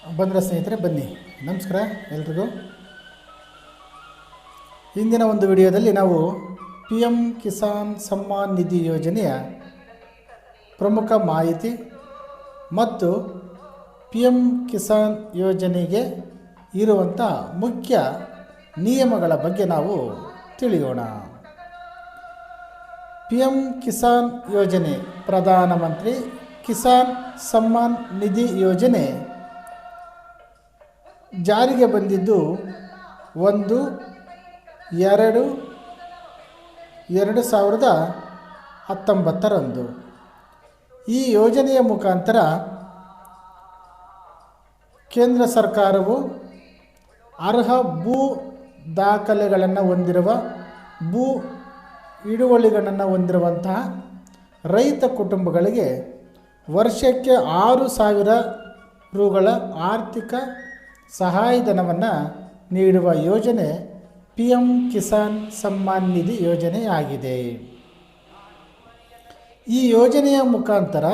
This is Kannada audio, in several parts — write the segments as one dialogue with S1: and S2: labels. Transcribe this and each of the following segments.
S1: ಬಂದರೆ ಸ್ನೇಹಿತರೆ ಬನ್ನಿ. ನಮಸ್ಕಾರ ಎಲ್ರಿಗೂ. ಇಂದಿನ ಒಂದು ವಿಡಿಯೋದಲ್ಲಿ ನಾವು ಪಿ ಎಂ ಕಿಸಾನ್ ಸಮ್ಮಾನ್ ನಿಧಿ ಯೋಜನೆಯ ಪ್ರಮುಖ ಮಾಹಿತಿ ಮತ್ತು ಪಿ ಎಂ ಕಿಸಾನ್ ಯೋಜನೆಗೆ ಇರುವಂಥ ಮುಖ್ಯ ನಿಯಮಗಳ ಬಗ್ಗೆ ನಾವು ತಿಳಿಯೋಣ. ಪಿ ಎಂ ಕಿಸಾನ್ ಯೋಜನೆ ಪ್ರಧಾನಮಂತ್ರಿ ಕಿಸಾನ್ ಸಮ್ಮಾನ್ ನಿಧಿ ಯೋಜನೆ ಜಾರಿಗೆ ಬಂದಿದ್ದು 1/2/2019 ಈ ಯೋಜನೆಯ ಮುಖಾಂತರ ಕೇಂದ್ರ ಸರ್ಕಾರವು ಅರ್ಹ ಭೂ ದಾಖಲೆಗಳನ್ನು ಹೊಂದಿರುವ ಭೂ ಹಿಡುವಳಿಗಳನ್ನು ಹೊಂದಿರುವಂತಹ ರೈತ ಕುಟುಂಬಗಳಿಗೆ ವರ್ಷಕ್ಕೆ 6,000 ರುಗಳ ಆರ್ಥಿಕ ಸಹಾಯಧನವನ್ನು ನೀಡುವ ಯೋಜನೆ ಪಿ ಎಂ ಕಿಸಾನ್ ಸಮ್ಮಾನ್ ನಿಧಿ ಯೋಜನೆಯಾಗಿದೆ. ಈ ಯೋಜನೆಯ ಮುಖಾಂತರ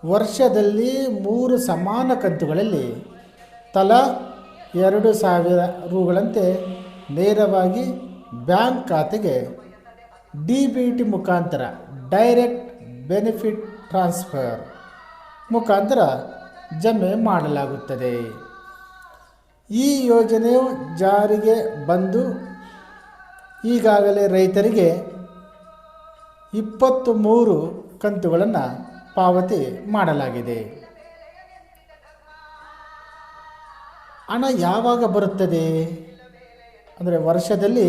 S1: ವರ್ಷದಲ್ಲಿ 3 ಸಮಾನ ಕಂತುಗಳಲ್ಲಿ ತಲಾ 2,000 ರುಗಳಂತೆ ನೇರವಾಗಿ ಬ್ಯಾಂಕ್ ಖಾತೆಗೆ DBT ಮುಖಾಂತರ ಡೈರೆಕ್ಟ್ ಬೆನಿಫಿಟ್ ಟ್ರಾನ್ಸ್ಫರ್ ಮುಖಾಂತರ ಜಮೆ ಮಾಡಲಾಗುತ್ತದೆ. ಈ ಯೋಜನೆಯು ಜಾರಿಗೆ ಬಂದು ಈಗಾಗಲೇ ರೈತರಿಗೆ 23 ಕಂತುಗಳನ್ನು ಪಾವತಿ ಮಾಡಲಾಗಿದೆ. ಹಣ ಯಾವಾಗ ಬರುತ್ತದೆ ಅಂದರೆ ವರ್ಷದಲ್ಲಿ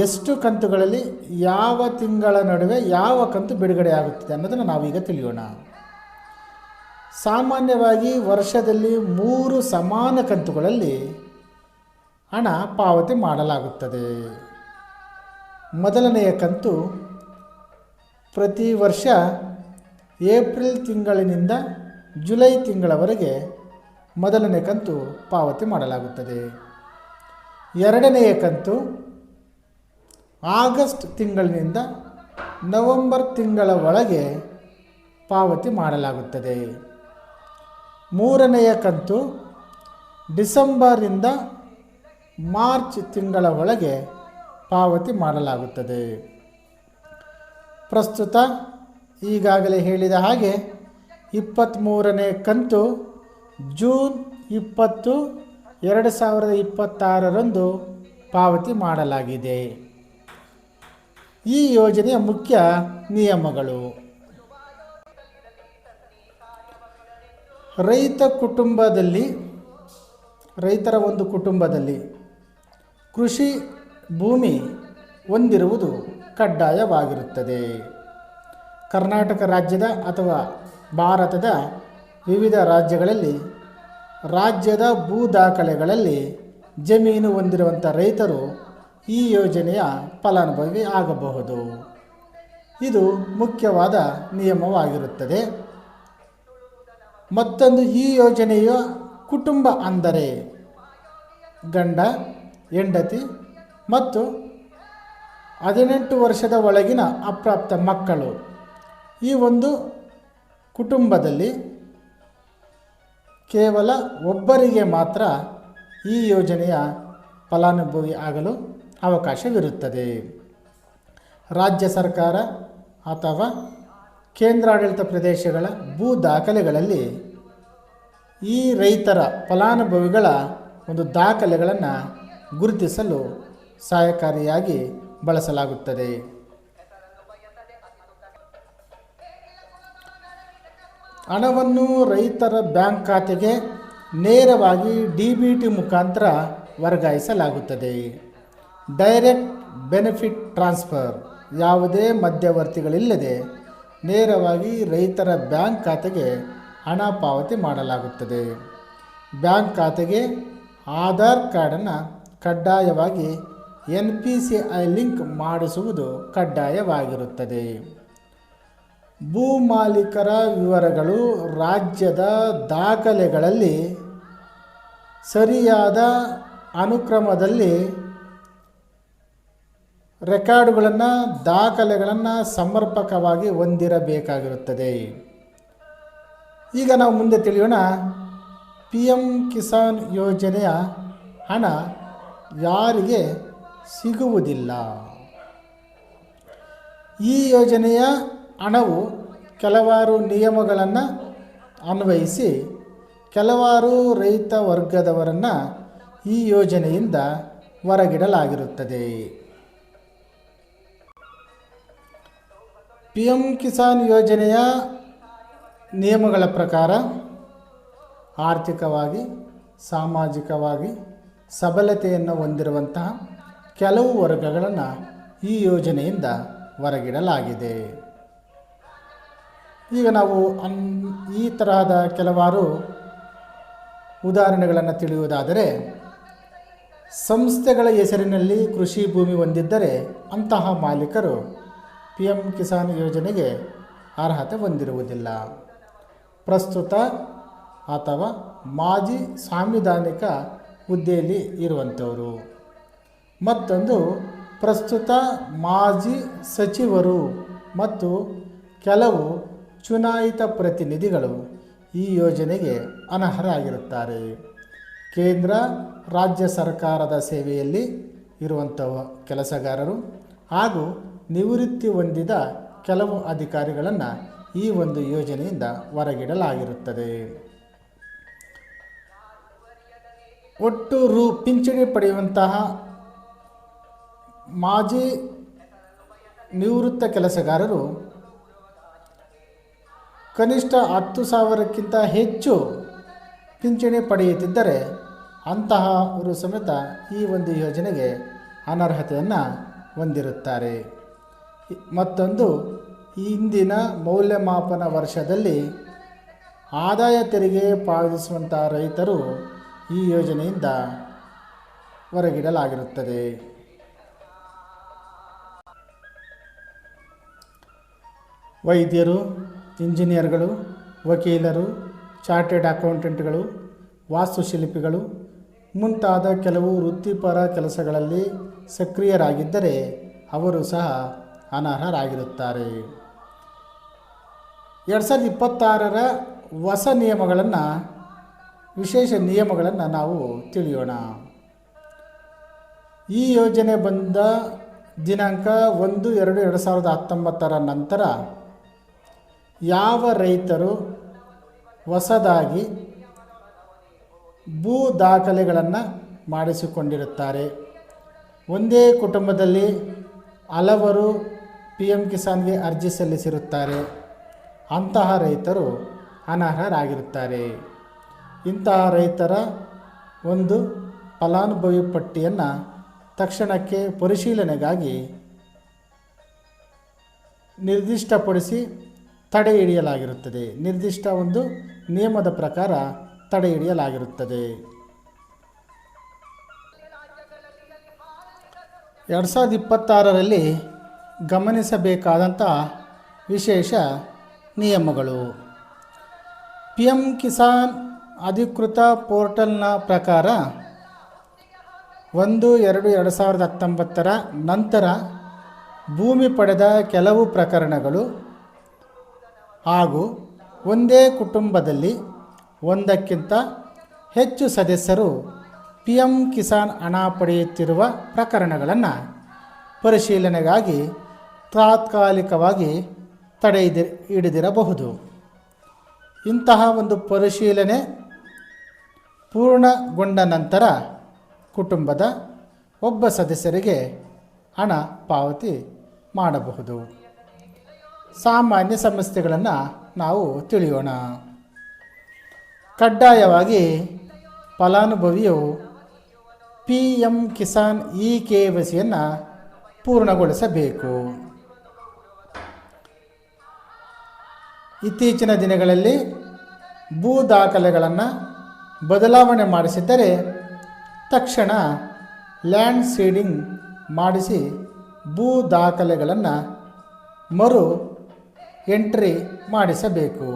S1: ಎಷ್ಟು ಕಂತುಗಳಲ್ಲಿ ಯಾವ ತಿಂಗಳ ನಡುವೆ ಯಾವ ಕಂತು ಬಿಡುಗಡೆ ಆಗುತ್ತದೆ ಅನ್ನೋದನ್ನು ನಾವೀಗ ತಿಳಿಯೋಣ. ಸಾಮಾನ್ಯವಾಗಿ ವರ್ಷದಲ್ಲಿ 3 ಸಮಾನ ಕಂತುಗಳಲ್ಲಿ ಹಣ ಪಾವತಿ ಮಾಡಲಾಗುತ್ತದೆ. ಮೊದಲನೆಯ ಕಂತು ಪ್ರತಿ ವರ್ಷ ಏಪ್ರಿಲ್ ತಿಂಗಳಿನಿಂದ ಜುಲೈ ತಿಂಗಳವರೆಗೆ ಮೊದಲನೇ ಕಂತು ಪಾವತಿ ಮಾಡಲಾಗುತ್ತದೆ. ಎರಡನೆಯ ಕಂತು ಆಗಸ್ಟ್ ತಿಂಗಳಿನಿಂದ ನವೆಂಬರ್ ತಿಂಗಳ ಒಳಗೆ ಪಾವತಿ ಮಾಡಲಾಗುತ್ತದೆ. ಮೂರನೆಯ ಕಂತು ಡಿಸೆಂಬರಿಂದ ಮಾರ್ಚ್ ತಿಂಗಳ ಒಳಗೆ ಪಾವತಿ ಮಾಡಲಾಗುತ್ತದೆ. ಪ್ರಸ್ತುತ ಈಗಾಗಲೇ ಹೇಳಿದ ಹಾಗೆ 23ನೇ ಕಂತು ಜೂನ್ 20, 2026 ಪಾವತಿ ಮಾಡಲಾಗಿದೆ. ಈ ಯೋಜನೆಯ ಮುಖ್ಯ ನಿಯಮಗಳು: ರೈತರ ಒಂದು ಕುಟುಂಬದಲ್ಲಿ ಕೃಷಿ ಭೂಮಿ ಹೊಂದಿರುವುದು ಕಡ್ಡಾಯವಾಗಿರುತ್ತದೆ. ಕರ್ನಾಟಕ ರಾಜ್ಯದ ಅಥವಾ ಭಾರತದ ವಿವಿಧ ರಾಜ್ಯಗಳಲ್ಲಿ ರಾಜ್ಯದ ಭೂ ದಾಖಲೆಗಳಲ್ಲಿ ಜಮೀನು ಹೊಂದಿರುವಂಥ ರೈತರು ಈ ಯೋಜನೆಯ ಫಲಾನುಭವಿ ಆಗಬಹುದು. ಇದು ಮುಖ್ಯವಾದ ನಿಯಮವಾಗಿರುತ್ತದೆ. ಮತ್ತೊಂದು, ಈ ಯೋಜನೆಯ ಕುಟುಂಬ ಅಂದರೆ ಗಂಡ, ಹೆಂಡತಿ ಮತ್ತು 18 ವರ್ಷದ ಒಳಗಿನ ಅಪ್ರಾಪ್ತ ಮಕ್ಕಳು. ಈ ಒಂದು ಕುಟುಂಬದಲ್ಲಿ ಕೇವಲ ಒಬ್ಬರಿಗೆ ಮಾತ್ರ ಈ ಯೋಜನೆಯ ಫಲಾನುಭವಿ ಆಗಲು ಅವಕಾಶವಿರುತ್ತದೆ. ರಾಜ್ಯ ಸರ್ಕಾರ ಅಥವಾ ಕೇಂದ್ರಾಡಳಿತ ಪ್ರದೇಶಗಳ ಭೂ ದಾಖಲೆಗಳಲ್ಲಿ ಈ ರೈತರ ಫಲಾನುಭವಿಗಳ ಒಂದು ದಾಖಲೆಗಳನ್ನು ಗುರುತಿಸಲು ಸಹಾಯಕಾರಿಯಾಗಿ ಬಳಸಲಾಗುತ್ತದೆ. ಹಣವನ್ನು ರೈತರ ಬ್ಯಾಂಕ್ ಖಾತೆಗೆ ನೇರವಾಗಿ DBT ಮುಖಾಂತರ ವರ್ಗಾಯಿಸಲಾಗುತ್ತದೆ. ಡೈರೆಕ್ಟ್ ಬೆನಿಫಿಟ್ ಟ್ರಾನ್ಸ್ಫರ್ ಯಾವುದೇ ಮಧ್ಯವರ್ತಿಗಳಿಲ್ಲದೆ ನೇರವಾಗಿ ರೈತರ ಬ್ಯಾಂಕ್ ಖಾತೆಗೆ ಹಣ ಪಾವತಿ ಮಾಡಲಾಗುತ್ತದೆ. ಬ್ಯಾಂಕ್ ಖಾತೆಗೆ ಆಧಾರ್ ಕಾರ್ಡನ್ನು ಕಡ್ಡಾಯವಾಗಿ NPCI ಲಿಂಕ್ ಮಾಡಿಸುವುದು ಕಡ್ಡಾಯವಾಗಿರುತ್ತದೆ. ಭೂ ಮಾಲೀಕರ ವಿವರಗಳು ರಾಜ್ಯದ ದಾಖಲೆಗಳಲ್ಲಿ ಸರಿಯಾದ ಅನುಕ್ರಮದಲ್ಲಿ ರೆಕಾರ್ಡುಗಳನ್ನು ದಾಖಲೆಗಳನ್ನು ಸಮರ್ಪಕವಾಗಿ ಹೊಂದಿರಬೇಕಾಗಿರುತ್ತದೆ. ಈಗ ನಾವು ಮುಂದೆ ತಿಳಿಯೋಣ PM ಕಿಸಾನ್ ಯೋಜನೆಯ ಹಣ ಯಾರಿಗೆ ಸಿಗುವುದಿಲ್ಲ? ಈ ಯೋಜನೆಯ ಹಣವು ಕೆಲವಾರು ನಿಯಮಗಳನ್ನು ಅನ್ವಯಿಸಿ ಕೆಲವಾರು ರೈತ ವರ್ಗದವರನ್ನು ಈ ಯೋಜನೆಯಿಂದ ಹೊರಗಿಡಲಾಗಿರುತ್ತದೆ. PM ಕಿಸಾನ್ ಯೋಜನೆಯ ನಿಯಮಗಳ ಪ್ರಕಾರ ಆರ್ಥಿಕವಾಗಿ ಸಾಮಾಜಿಕವಾಗಿ ಸಬಲತೆಯನ್ನು ಹೊಂದಿರುವಂತಹ ಕೆಲವು ವರ್ಗಗಳನ್ನು ಈ ಯೋಜನೆಯಿಂದ ಹೊರಗಿಡಲಾಗಿದೆ. ಈಗ ನಾವು ಈ ತರಹದ ಕೆಲವಾರು ಉದಾಹರಣೆಗಳನ್ನು ತಿಳಿಯುವುದಾದರೆ, ಸಂಸ್ಥೆಗಳ ಹೆಸರಿನಲ್ಲಿ ಕೃಷಿ ಭೂಮಿ ಹೊಂದಿದ್ದರೆ ಅಂತಹ ಮಾಲೀಕರು PM ಕಿಸಾನ್ ಯೋಜನೆಗೆ ಅರ್ಹತೆ ಹೊಂದಿರುವುದಿಲ್ಲ. ಪ್ರಸ್ತುತ ಅಥವಾ ಮಾಜಿ ಸಾಂವಿಧಾನಿಕ ಹುದ್ದೆಯಲ್ಲಿ ಇರುವಂಥವರು, ಮತ್ತೊಂದು ಪ್ರಸ್ತುತ ಮಾಜಿ ಸಚಿವರು ಮತ್ತು ಕೆಲವು ಚುನಾಯಿತ ಪ್ರತಿನಿಧಿಗಳು ಈ ಯೋಜನೆಗೆ ಅನರ್ಹರಾಗಿರುತ್ತಾರೆ. ಕೇಂದ್ರ ರಾಜ್ಯ ಸರ್ಕಾರದ ಸೇವೆಯಲ್ಲಿ ಇರುವಂತಹ ಕೆಲಸಗಾರರು ಹಾಗೂ ನಿವೃತ್ತಿ ಹೊಂದಿದ ಕೆಲವು ಅಧಿಕಾರಿಗಳನ್ನು ಈ ಒಂದು ಯೋಜನೆಯಿಂದ ಹೊರಗಿಡಲಾಗಿರುತ್ತದೆ. ಒಟ್ಟು ಪಿಂಚಣಿ ಪಡೆಯುವಂತಹ ಮಾಜಿ ನಿವೃತ್ತ ಕೆಲಸಗಾರರು ಕನಿಷ್ಠ 10,000ಕ್ಕಿಂತ ಹೆಚ್ಚು ಪಿಂಚಣಿ ಪಡೆಯುತ್ತಿದ್ದರೆ ಅಂತಹವರು ಸಮೇತ ಈ ಒಂದು ಯೋಜನೆಗೆ ಅನರ್ಹತೆಯನ್ನು ಹೊಂದಿರುತ್ತಾರೆ. ಮತ್ತೊಂದು, ಇಂದಿನ ಮೌಲ್ಯಮಾಪನ ವರ್ಷದಲ್ಲಿ ಆದಾಯ ತೆರಿಗೆ ಪಾವತಿಸುವಂಥ ರೈತರು ಈ ಯೋಜನೆಯಿಂದ ಹೊರಗಿಡಲಾಗಿರುತ್ತದೆ. ವೈದ್ಯರು, ಇಂಜಿನಿಯರ್ಗಳು, ವಕೀಲರು, ಚಾರ್ಟೆಡ್ ಅಕೌಂಟೆಂಟ್ಗಳು, ವಾಸ್ತುಶಿಲ್ಪಿಗಳು ಮುಂತಾದ ಕೆಲವು ವೃತ್ತಿಪರ ಕೆಲಸಗಳಲ್ಲಿ ಸಕ್ರಿಯರಾಗಿದ್ದರೆ ಅವರು ಸಹ ಅನರ್ಹರಾಗಿರುತ್ತಾರೆ. 2026ರ ಹೊಸ ನಿಯಮಗಳನ್ನು, ವಿಶೇಷ ನಿಯಮಗಳನ್ನು ನಾವು ತಿಳಿಯೋಣ. ಈ ಯೋಜನೆ ಬಂದ ದಿನಾಂಕ 1/2/2019 ನಂತರ ಯಾವ ರೈತರು ಹೊಸದಾಗಿ ಭೂ ದಾಖಲೆಗಳನ್ನು ಮಾಡಿಸಿಕೊಂಡಿರುತ್ತಾರೆ, ಒಂದೇ ಕುಟುಂಬದಲ್ಲಿ ಹಲವರು PM ಕಿಸಾನ್ಗೆ ಅರ್ಜಿ ಸಲ್ಲಿಸಿರುತ್ತಾರೆ, ಅಂತಹ ರೈತರು ಅನರ್ಹರಾಗಿರುತ್ತಾರೆ. ಇಂತಹ ರೈತರ ಒಂದು ಫಲಾನುಭವಿ ಪಟ್ಟಿಯನ್ನು ತಕ್ಷಣಕ್ಕೆ ಪರಿಶೀಲನೆಗಾಗಿ ನಿರ್ದಿಷ್ಟಪಡಿಸಿ ತಡೆ ಹಿಡಿಯಲಾಗಿರುತ್ತದೆ. ನಿರ್ದಿಷ್ಟ ಒಂದು ನಿಯಮದ ಪ್ರಕಾರ ತಡೆ ಹಿಡಿಯಲಾಗಿರುತ್ತದೆ. 2026ರಲ್ಲಿ ಗಮನಿಸಬೇಕಾದಂಥ ವಿಶೇಷ ನಿಯಮಗಳು. PM ಕಿಸಾನ್ ಅಧಿಕೃತ ಪೋರ್ಟಲ್ನ ಪ್ರಕಾರ 1/2/2019 ನಂತರ ಭೂಮಿ ಪಡೆದ ಕೆಲವು ಪ್ರಕರಣಗಳು ಹಾಗೂ ಒಂದೇ ಕುಟುಂಬದಲ್ಲಿ ಒಂದಕ್ಕಿಂತ ಹೆಚ್ಚು ಸದಸ್ಯರು PM ಕಿಸಾನ್ ಹಣ ಪಡೆಯುತ್ತಿರುವ ಪ್ರಕರಣಗಳನ್ನು ಪರಿಶೀಲನೆಗಾಗಿ ತಾತ್ಕಾಲಿಕವಾಗಿ ತಡೆ ಹಿಡಿದಿರಬಹುದು. ಇಂತಹ ಒಂದು ಪರಿಶೀಲನೆ ಪೂರ್ಣಗೊಂಡ ನಂತರ ಕುಟುಂಬದ ಒಬ್ಬ ಸದಸ್ಯರಿಗೆ ಹಣ ಪಾವತಿ ಮಾಡಬಹುದು. ಸಾಮಾನ್ಯ ಸಮಸ್ಯೆಗಳನ್ನು ನಾವು ತಿಳಿಯೋಣ. ಕಡ್ಡಾಯವಾಗಿ ಫಲಾನುಭವಿಯು PM ಕಿಸಾನ್ KYCಯನ್ನು ಪೂರ್ಣಗೊಳಿಸಬೇಕು. ಇತ್ತೀಚಿನ ದಿನಗಳಲ್ಲಿ ಭೂ ದಾಖಲೆಗಳನ್ನು ಬದಲಾವಣೆ ಮಾಡಿಸಿದ್ದರೆ ತಕ್ಷಣ ಲ್ಯಾಂಡ್ ಸೀಡಿಂಗ್ ಮಾಡಿಸಿ ಭೂ ದಾಖಲೆಗಳನ್ನು ಮರು ಎಂಟ್ರಿ ಮಾಡಿಸಬೇಕು.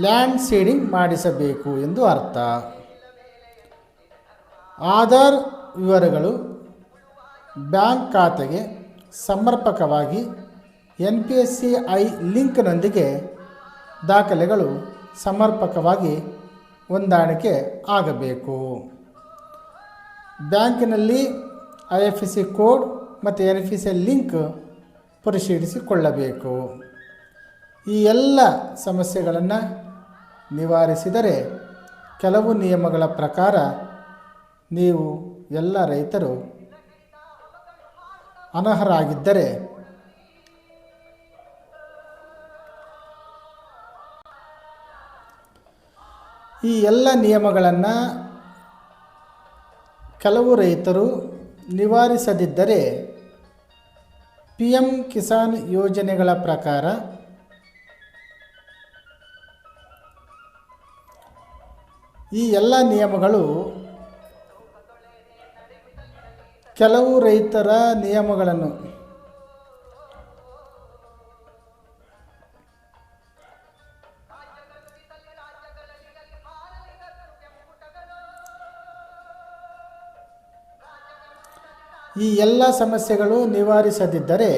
S1: ಲ್ಯಾಂಡ್ ಸೀಡಿಂಗ್ ಮಾಡಿಸಬೇಕು ಎಂದು ಅರ್ಥ. ಆಧಾರ್ ವಿವರಗಳು ಬ್ಯಾಂಕ್ ಖಾತೆಗೆ ಸಮರ್ಪಕವಾಗಿ NPSI ಲಿಂಕ್ನೊಂದಿಗೆ ದಾಖಲೆಗಳು ಸಮರ್ಪಕವಾಗಿ ಹೊಂದಾಣಿಕೆ ಆಗಬೇಕು. ಬ್ಯಾಂಕಿನಲ್ಲಿ IFSC ಕೋಡ್ ಮತ್ತು NFC ಲಿಂಕ್ ಪರಿಶೀಲಿಸಿಕೊಳ್ಳಬೇಕು. ಈ ಎಲ್ಲ ಸಮಸ್ಯೆಗಳನ್ನು ನಿವಾರಿಸಿದರೆ ಕೆಲವು ನಿಯಮಗಳ ಪ್ರಕಾರ ನೀವು ಎಲ್ಲ ರೈತರು ಅನರ್ಹರಾಗಿದ್ದರೆ ಈ ಎಲ್ಲ ನಿಯಮಗಳನ್ನು ಕೆಲವು ರೈತರು ನಿವಾರಿಸದಿದ್ದರೆ PM ಕಿಸಾನ್ ಯೋಜನೆಗಳ ಪ್ರಕಾರ ಈ ಎಲ್ಲ ನಿಯಮಗಳು ಕೆಲವು ರೈತರ ನಿಯಮಗಳನ್ನು ಈ ಎಲ್ಲ ಸಮಸ್ಯೆಗಳು ನಿವಾರಿಸದಿದ್ದರೆ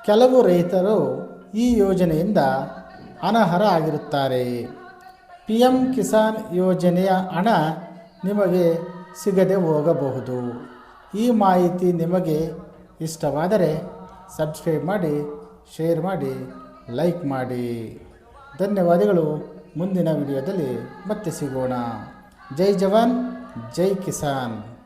S1: ಕೆಲವು ರೈತರು ಈ ಯೋಜನೆಯಿಂದ ಅನರ್ಹ ಆಗಿರುತ್ತಾರೆ. PM ಕಿಸಾನ್ ಯೋಜನೆಯ ಹಣ ನಿಮಗೆ ಸಿಗದೆ ಹೋಗಬಹುದು. ಈ ಮಾಹಿತಿ ನಿಮಗೆ ಇಷ್ಟವಾದರೆ ಸಬ್ಸ್ಕ್ರೈಬ್ ಮಾಡಿ, ಶೇರ್ ಮಾಡಿ, ಲೈಕ್ ಮಾಡಿ. ಧನ್ಯವಾದಗಳು. ಮುಂದಿನ ವಿಡಿಯೋದಲ್ಲಿ ಮತ್ತೆ ಸಿಗೋಣ. ಜೈ ಜವಾನ್, ಜೈ ಕಿಸಾನ್.